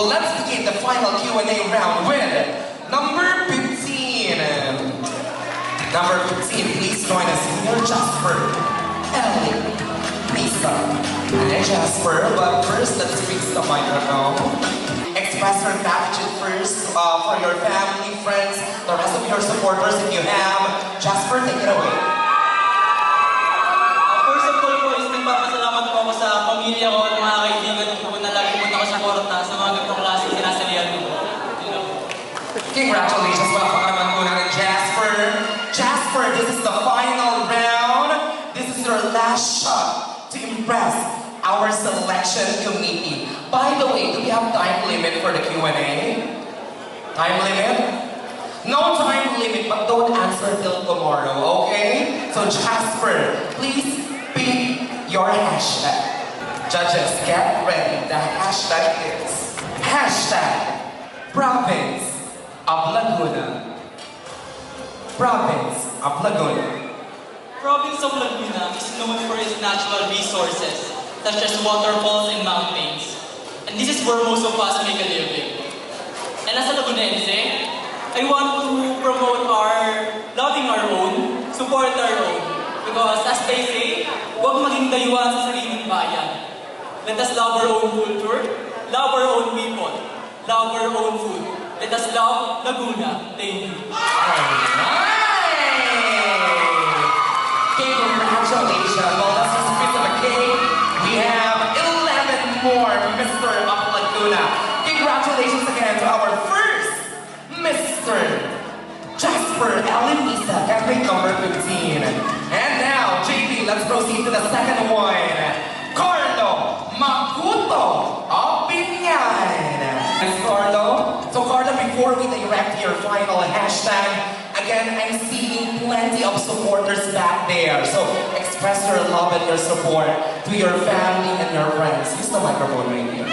let's begin the final Q&A round with number 15. Number 15, please join us here, Jasper, Ellie, Lisa, and Jasper. But first, let's fix the microphone. Express your gratitude first for your family, friends, the rest of your supporters if you have. Jasper, take it away. First of all po is nagpapasalamat po ako sa pamilya ko at mga kaibigan ko po na lagi po nakasuporta sa mga ganitong klaseng sinasalihan ko po. Congratulations, palakpakan po natin, Jasper. Jasper, this is the final round. This is your last shot to impress our selection committee. By the way, do we have time limit for the Q&A? Time limit? No time limit, but don't answer till tomorrow, okay? So Jasper, please pick your hashtag. Judges, get ready. The hashtag is hashtag Province of Laguna. Province of Laguna. Province of Laguna is known for its natural resources, such as waterfalls and mountains. And this is where most of us make a living. And as a Lagunense, I want to promote our loving our own, support our own. Because as they say, huwag maging dayuhan sa sariling bayan. Let us love our own culture, love our own people, love our own food. Let us love Laguna. Thank you. Congratulations. Well, that's just a piece of a cake. We have 11 more Mr. of Laguna. Congratulations again to our first Mr. Jasper Elimisa, category number 15. And now, JP, let's proceed to the second one. Carlo Makuto of Binyan. Thanks, Carlo. So, Carlo, before we direct your final hashtag, again, I'm seeing plenty of supporters back there. So express your love and your support to your family and your friends. Use the microphone right here.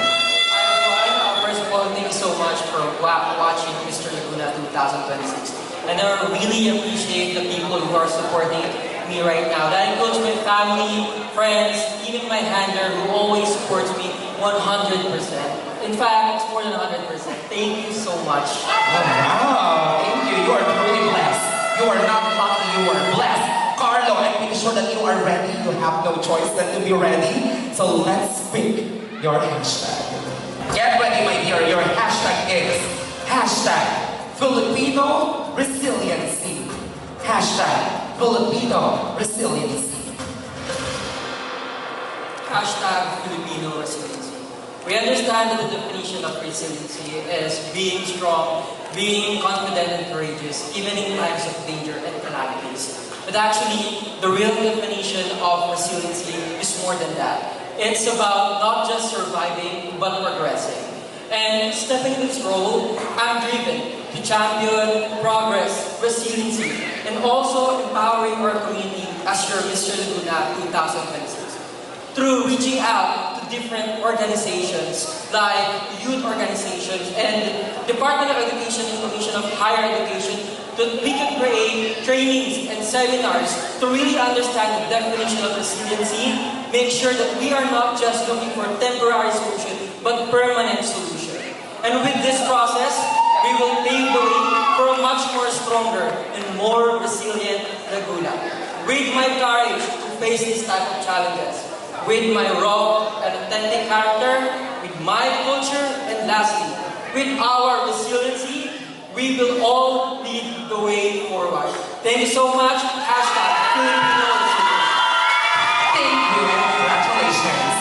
First of all, thank you so much for watching Mr. Laguna 2026. And I really appreciate the people who are supporting me right now. That includes my family, friends, even my handler who always supports me 100%. In fact, it's more than 100%. Thank you so much. Oh, wow. Thank you. You are truly blessed. You are not lucky. You are blessed. Carlo, I'm pretty sure that you are ready. You have no choice than to be ready. So let's pick your hashtag. Get ready, my dear. Your hashtag is hashtag Filipino Resiliency. Hashtag Filipino Resiliency. Hashtag Filipino Resiliency. We understand that the definition of resiliency is being strong, being confident and courageous, even in times of danger and calamities. But actually, the real definition of resiliency is more than that. It's about not just surviving, but progressing. And stepping in this role, I'm driven to champion progress, resiliency, and also empowering our community as your Mr. Laguna 2026. Through reaching out to different organizations like youth organizations and Department of Education and Commission of Higher Education, that we can create trainings and seminars to really understand the definition of resiliency, make sure that we are not just looking for temporary solution, but permanent solution. And with this process, we will pave the way for a much more stronger and more resilient Laguna. With my courage to face this type of challenges, with my raw and authentic character, with my culture, and lastly, with our resiliency, we will all lead the way forward. Thank you so much. Hashtag Filipino Resiliency. Thank you and congratulations.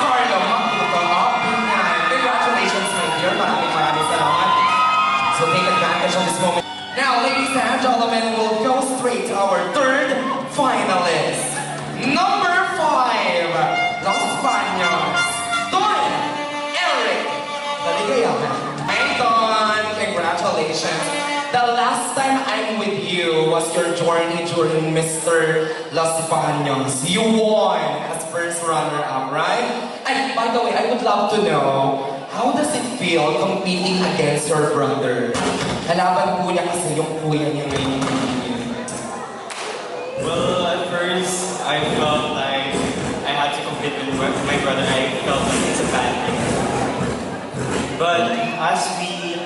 Carlo Makuto of Binyan. Congratulations, my dear. Maraming salamat. So take advantage of this moment. Now, ladies and gentlemen, we'll go straight to our third finalist. Number 5, Los Baños. Don Eric Daligayaman. Hey Don, congratulations. The last time I'm with you was your journey during Mr. Los Baños. You won as first runner-up, right? And by the way, I would love to know, how does it feel competing against your brother? Kalaban po niya kasi yung kuya niya ngayon. Well, at first, I felt like I had to compete with my brother. I felt like it's a bad thing. But as we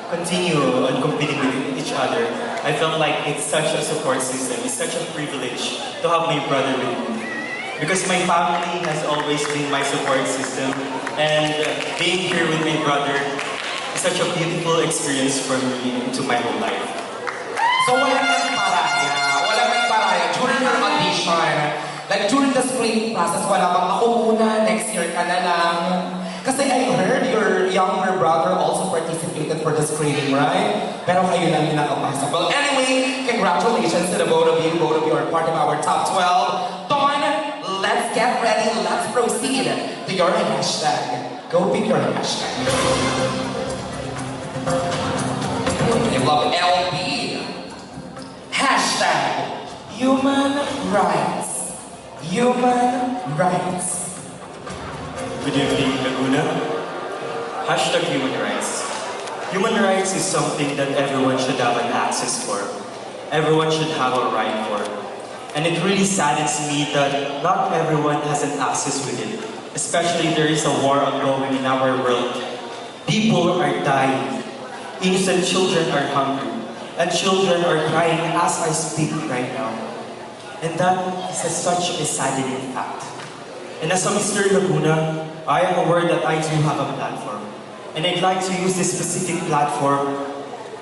continue on competing with each other, I felt like it's such a support system. It's such a privilege to have my brother with me. Because my family has always been my support system, and being here with my brother is such a beautiful experience for me into my whole life. So walang nagparaya. Walang nagparaya. During your audition, like during the screening process, wala bang ako muna, next year ka na lang. Kasi I heard your younger brother also participated for the screening, right? Pero kayo lang yung nakapasok. Well, anyway, congratulations to the both of you. Both of you are part of our top 12. Dawn, let's get ready. Let's proceed to your hashtag. Go pick your hashtag. I love LB. Hashtag human rights. Human rights. Good evening, Laguna. Hashtag human rights. Human rights is something that everyone should have an access for. Everyone should have a right for. And it really saddens me that not everyone has an access with it. Especially there is a war ongoing in our world. People are dying. Innocent children are hungry. And children are crying as I speak right now. And that is such a saddening fact. And as a Mr. Laguna, I am aware that I do have a platform. And I'd like to use this specific platform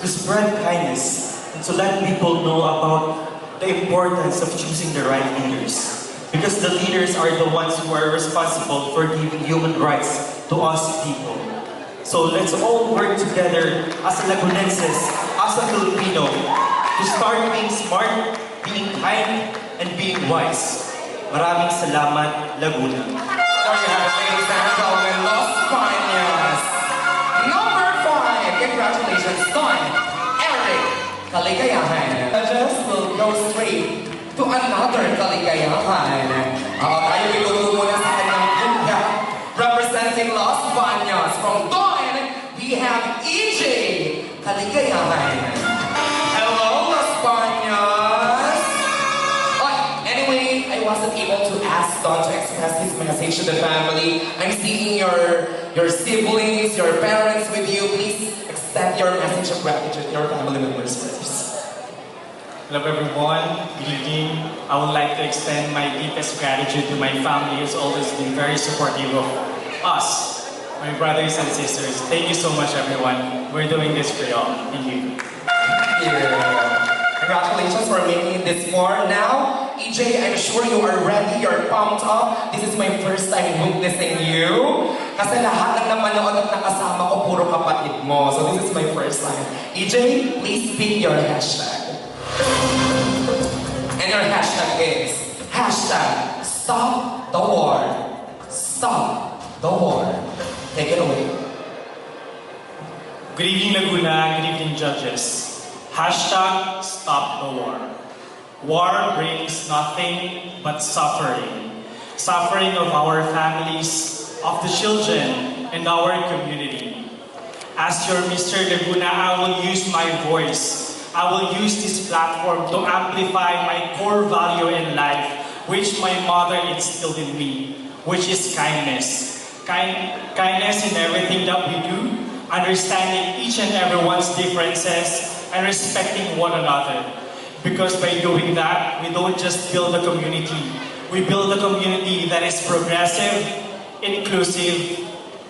to spread kindness and to let people know about the importance of choosing the right leaders. Because the leaders are the ones who are responsible for giving human rights to us people. So let's all work together as Lagunenses, as a Filipino, to start being smart, being kind, and being wise. Maraming salamat, Laguna. There you have it, ladies and gentlemen, Los Baños. Number 5, congratulations, son, Eric Kaligayahan. Judges will go straight to another Kaligayahan. Tayo bigulo muna sa kanyang bunda. Representing Los Baños from Dawn, we have EJ Kaligayahan. Hello, Los Baños. Anyway, I wasn't able to ask Don to express his message to the family. I'm seeing your siblings, your parents with you. Please accept your message of gratitude to your family members first. Hello everyone, good evening. I would like to extend my deepest gratitude to my family who's always been very supportive of us, my brothers and sisters. Thank you so much everyone. We're doing this for y'all. Thank you. Yeah. Congratulations for making it this far. Now, EJ, I'm sure you are ready, you're pumped up. This is my first time witnessing you. Kasi lahat ng namanood at nakasama ko, puro kapatid mo. So this is my first time. EJ, please pick your hashtag. And your hashtag is hashtag stop the war. Stop the war. Take it away. Good evening Laguna, good evening judges. Hashtag stop the war. War brings nothing but suffering. Suffering of our families, of the children, and our community. As your Mr. Laguna, I will use my voice. I will use this platform to amplify my core value in life, which my mother instilled in me, which is kindness. Kindness in everything that we do, understanding each and everyone's differences, and respecting one another. Because by doing that, we don't just build a community. We build a community that is progressive, inclusive,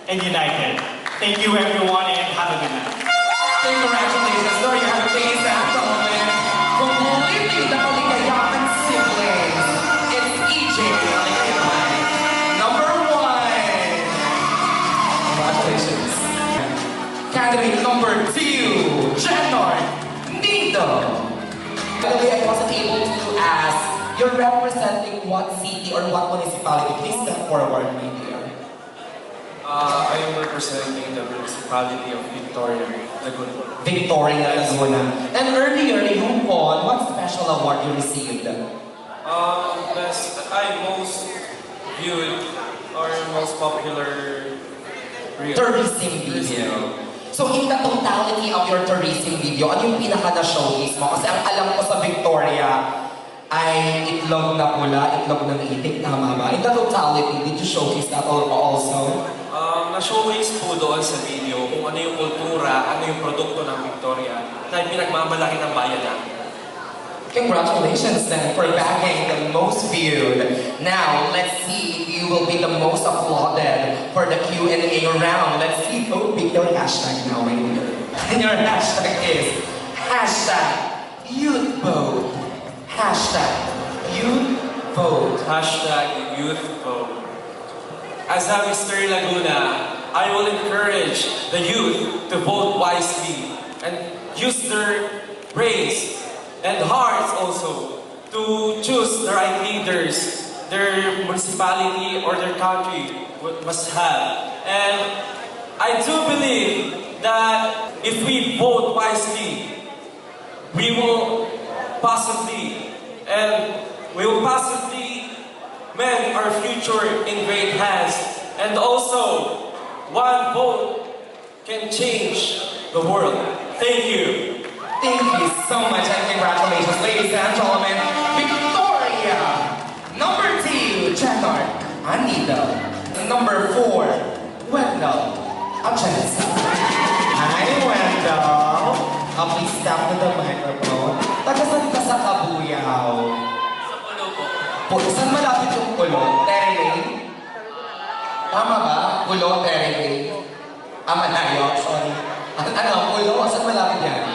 and united. Thank you everyone and have a good night. Congratulations, there you have it, ladies and gentlemen. Completing the Kaligayahan siblings. It's EJ Kaligayahan. Number 1. Congratulations. Candidate number 2, Jenor Nido. By the way, I wasn't able to ask, you're representing what city or what municipality? Please step forward, my dear. I am representing the municipality of Victoria, Laguna. Victoria, Laguna. And earlier, you won. What special award you received? Best, most viewed or most popular reel. Tourism video. So in the totality of your tourism video, ano yung pinaka-na-showcase mo? Kasi ang alam ko sa Victoria ay itlog na pula, itlog ng itik, tama ba? In the totality, did you showcase that also? na-showcase po doon sa video kung ano yung kultura, ano yung produkto ng Victoria na pinagmamalaki ng bayan natin. Congratulations then for bagging the most viewed. Now, let's see if you will be the most applauded for the Q&A round. Let's see who pick your hashtag now, my dear. And your hashtag is hashtag youth vote. Hashtag youth vote. Hashtag youth vote. As a Mr. Laguna, I will encourage the youth to vote wisely and use their brains and hearts also to choose the right leaders their municipality or their country must have. And I do believe that if we vote wisely, we will possibly mend our future in great hands. And also, one vote can change the world. Thank you. Thank you so much and congratulations, ladies and gentlemen. Victoria! Number 2, Cheddar, Anita. Number 4, Wendell, Achensa. Hi, Wendell. Please step to the microphone. Tagasan ka sa Kabuyaw. Sa pulo po. Saan malapit yung Pulo? Terelay? Tama ba? Pulo, Terelay? Malayo, sorry. Ano, Pulo? Saan malapit yan?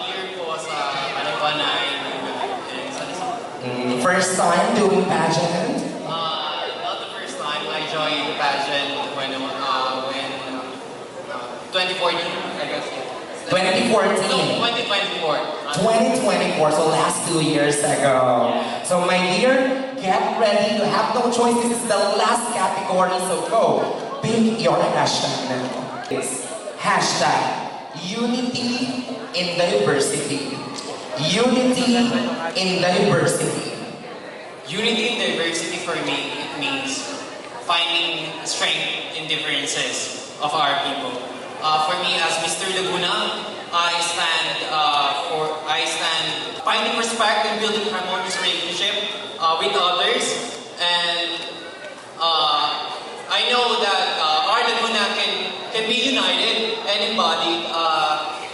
Near po sa Malagwanay and sa Luzon. First time doing pageant? Not the first time. I joined pageant when 2014, I guess. 2014. No, 2024. 2024, so last 2 years ago. So my dear, get ready. You have no choice. This is the last category, so go. Pick your hashtag now. It's hashtag unity in diversity. Unity in diversity. Unity in diversity for me, it means finding strength in differences of our people. For me, as Mr. Laguna, I stand finding respect and building harmonious relationship with others, and I know that our Laguna can be united and embody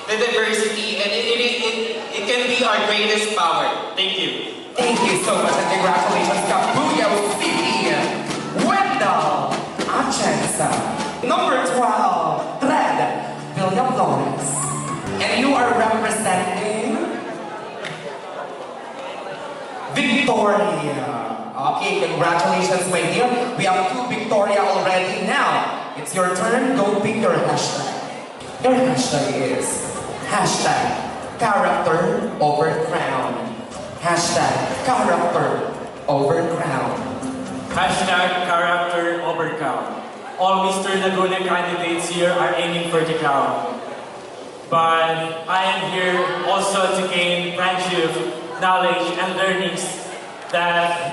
the diversity, and it can be our greatest power. Thank you. Thank you so much and congratulations, Kabuyaw City, Wendell Achensa. Number 12, Thread, William Lawrence. And you are representing Victoria. Okay, congratulations, my dear. We have 2 Victoria already now. It's your turn. Go pick your hashtag. Your hashtag is hashtag character over crown. Hashtag character over crown. Hashtag character over crown. All Mr. Laguna candidates here are aiming for the crown. But I am here also to gain friendship, knowledge, and learnings that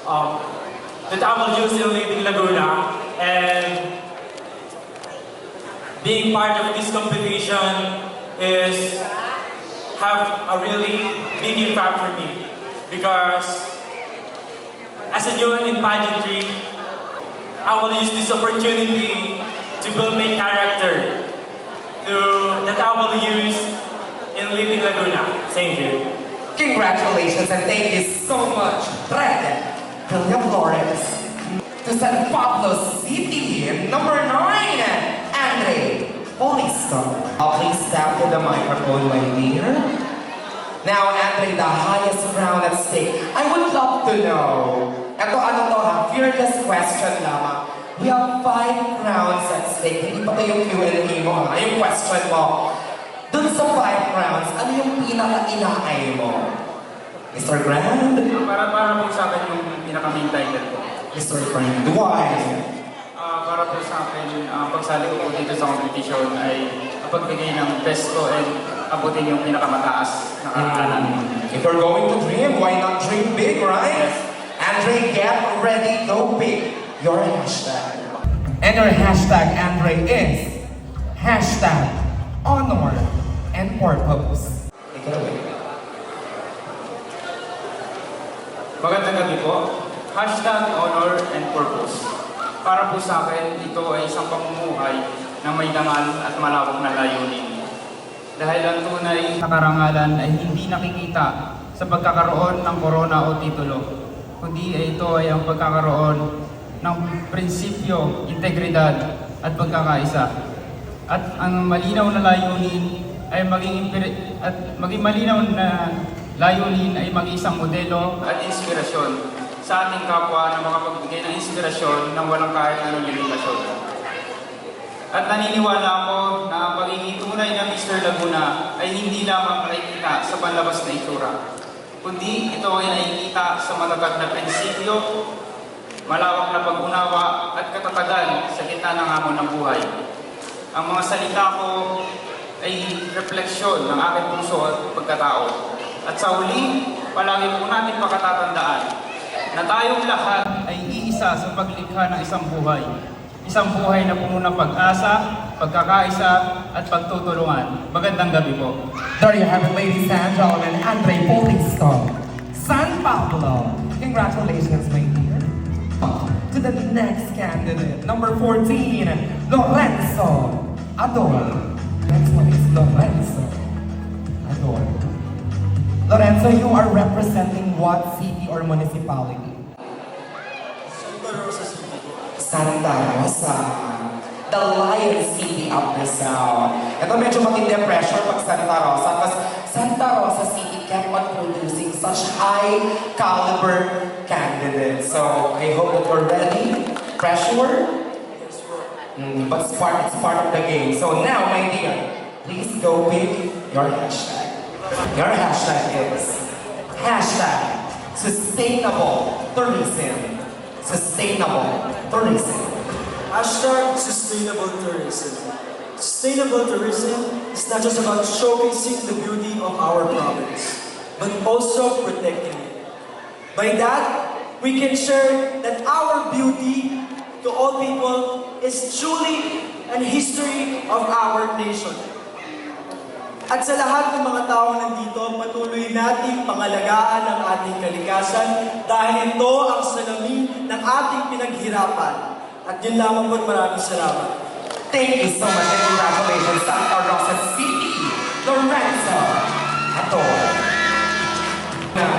I will use in leading Laguna. And being part of this competition is have a really big impact for me, because as a new in pageantry, I will use this opportunity to build my character that I will use in leading Laguna. Thank you. Congratulations and thank you so much, Red William Lawrence. To San Pablo City, number 9, Andre Polisto. Please step to the microphone, my dear. Now, Andre, the highest crown at stake. I would love to know. Ito ano to ha? Fearless question lamang. We have 5 crowns at stake. Hindi pa ito yung Q&A mo ha? Yung question mo. Dun sa 5 crowns, ano yung pinaka-inaay mo? Mr. Grand? Para po sa akin yung pinaka-main title ko. Mr. Grand, why? Para po sa akin, pagsali ko po dito sa competition ay pagbigay ng best ko and abutin yung pinakamataas na kakalan. If you're going to dream, why not dream big, right? Andre, get ready, go big. Your hashtag. And your hashtag, Andre, is hashtag honor and purpose. Take it away. Magandang gabi po. Hashtag honor and purpose. Para po sa akin, ito ay isang pamumuhay na may dangal at malawak na layunin. Dahil ang tunay na karangalan ay hindi nakikita sa pagkakaroon ng korona o titulo, kundi ito ay ang pagkakaroon ng prinsipyo, integridad at pagkakaisa. At ang malinaw na layunin ay maging malinaw na layunin ay maging isang modelo at inspirasyon sa ating kapwa na makapagbigay ng inspirasyon ng walang kahit anong limitasyon. At naniniwala ako na ang pagiging tunay na Mr. Laguna ay hindi lamang nakikita sa panlabas na itsura, kundi ito ay nakikita sa matatag na prinsipyo, malawak na pag-unawa at katatagan sa gitna ng hamon ng buhay. Ang mga salita ko ay refleksyon ng aking puso at pagkatao. At sa huli, palagi po natin pakatatandaan na tayong lahat ay iisa sa paglikha ng isang buhay. Isang buhay na puno ng pag-asa, pagkakaisa, at pagtutulungan. Magandang gabi po. There you have it, ladies and gentlemen, Andre Polisto, San Pablo. Congratulations, my dear. To the next candidate, number 14, Lorenzo Ador. Next one is Lorenzo Ador. Lorenzo, you are representing what city or municipality? Santa Rosa. The Lion City of Rizal. Ito medyo matindi ang pressure pag Santa Rosa kasi Santa Rosa City kept on producing such high caliber candidates. So I hope that we're ready. Pressure? But it's part of the game. So now, my dear, please go pick your hashtag. Your hashtag is hashtag sustainable tourism. Sustainable tourism. Hashtag sustainable tourism. Sustainable tourism is not just about showcasing the beauty of our province, but also protecting it. By that, we can share that our beauty to all people is truly an history of our nation. At sa lahat ng mga tao nandito, patuloy nating pangalagaan ang ating kalikasan dahil ito ang salamin ng ating pinaghirapan. At yun lamang po, maraming salamat. Thank you so much and congratulations, Santa Rosa City, Lorenzo Ador.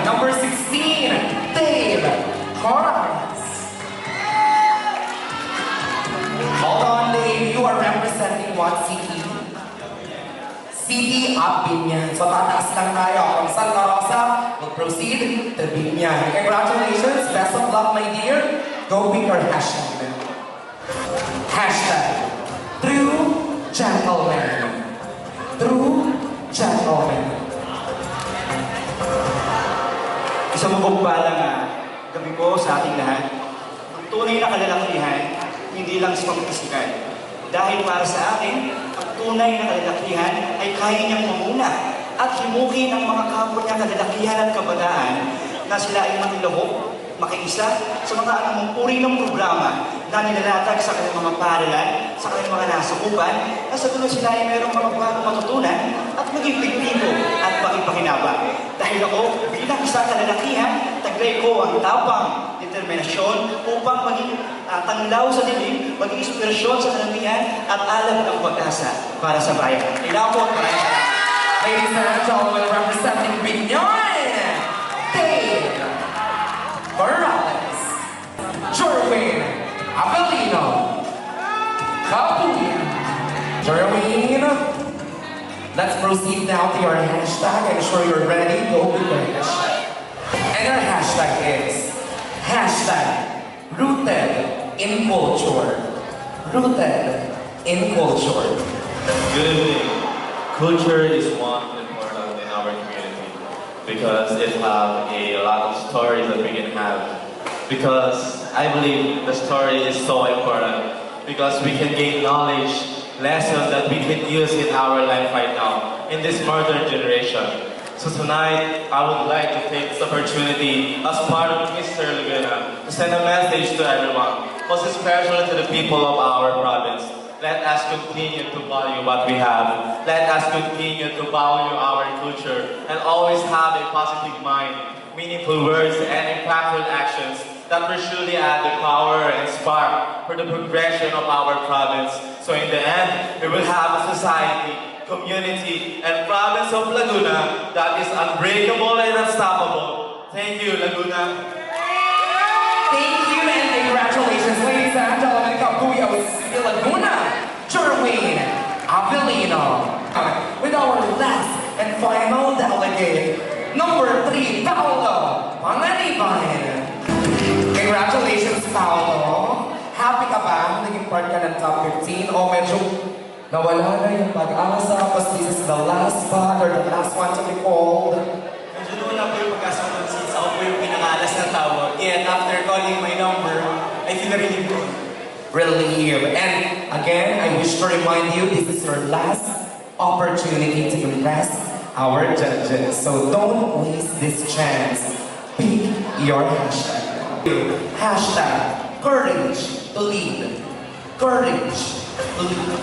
Number 16, Dave Corrales. Hold on, Dave. You are representing what city? City of Binyan. So tataas lang tayo. From Santa Rosa, we'll proceed to Binyan. Congratulations. Best of luck, my dear. Go pick your hashtag. Hashtag True Gentleman. True Gentleman. Isang mabagpalang gabi po sa ating lahat. Ang tunay na kalalakihan, hindi lang sa pampisikal. Dahil para sa akin, ang tunay na kalalakihan ay kaya niyang mamuna at himukin ang mga kapwa niya kalalakihan at kabataan na sila ay makilahok, makiisa sa mga anumang uri ng programa na nilalatag sa kanilang mga paaralan, sa kanilang mga nasakupan, na sa dulo sila ay mayroong mga bagong matutunan at maging pigtigo at pakipakinabang. Dahil ako, bilang isang kalalakihan, taglay ko ang tapang determinasyon upang maging tanglaw sa dilim, maging inspirasyon sa kalamihan at alam ng pag-asa para sa bayan. Kailangan po, maraming salamat. Ladies and gentlemen, representing Binyan, Dave Corrales, Jerwin Abelino, Kapuya. Jerwin, let's proceed now to your hashtag. I'm sure you're ready. Go with your hashtag. And our hashtag is hashtag rooted in culture. Rooted in culture. Good evening. Culture is one important in our community because it has a lot of stories that we can have. Because I believe the story is so important because we can gain knowledge, lessons that we can use in our life right now in this modern generation. So tonight, I would like to take this opportunity as part of Mr. Laguna to send a message to everyone, most especially to the people of our province. Let us continue to value what we have. Let us continue to value our culture and always have a positive mind, meaningful words, and impactful actions that will surely add the power and spark for the progression of our province. So in the end, we will have a society, community, and province of Laguna that is unbreakable and unstoppable. Thank you, Laguna. Thank you and congratulations, ladies and gentlemen. Kapuya with City Laguna, Jerwin Avelino. With our last and final delegate, number 3, Paolo Panganiban. Congratulations, Paolo. Happy ka ba? Naging part ka ng top 15 o medyo nawala na yung pag-asa because this is the last spot or the last one to be called? Medyo nawala po yung pagkasunod since ako po yung pinangalas na tawag. Yet after calling my number, I feel relieved po. Relieve. And again, I wish to remind you, this is your last opportunity to impress our judges. So don't waste this chance. Pick your hashtag. Hashtag courage to lead. Courage to lead.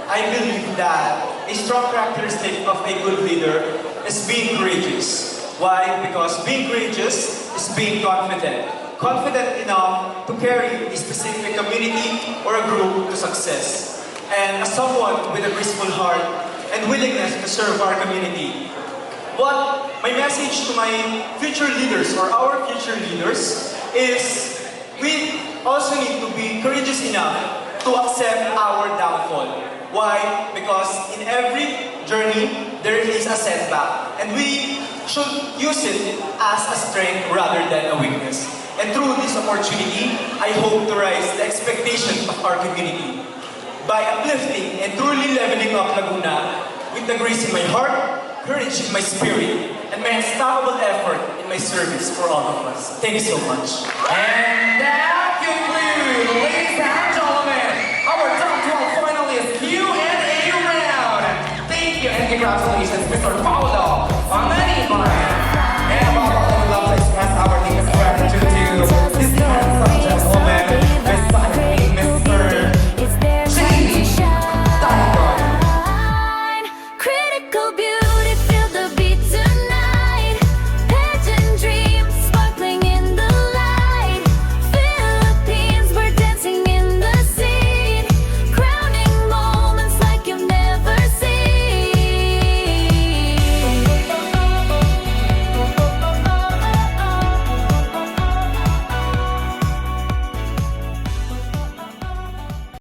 I believe that a strong characteristic of a good leader is being courageous. Why? Because being courageous is being confident. Confident enough to carry a specific community or a group to success. And as someone with a graceful heart and willingness to serve our community, what my message to my future leaders or our future leaders is we also need to be courageous enough to accept our downfall. Why? Because in every journey, there is a setback. And we should use it as a strength rather than a weakness. And through this opportunity, I hope to rise the expectation of our community by uplifting and truly leveling up Laguna with the grace in my heart, courage in my spirit, and my unstoppable effort in my service for all of us. Thank you so much. And that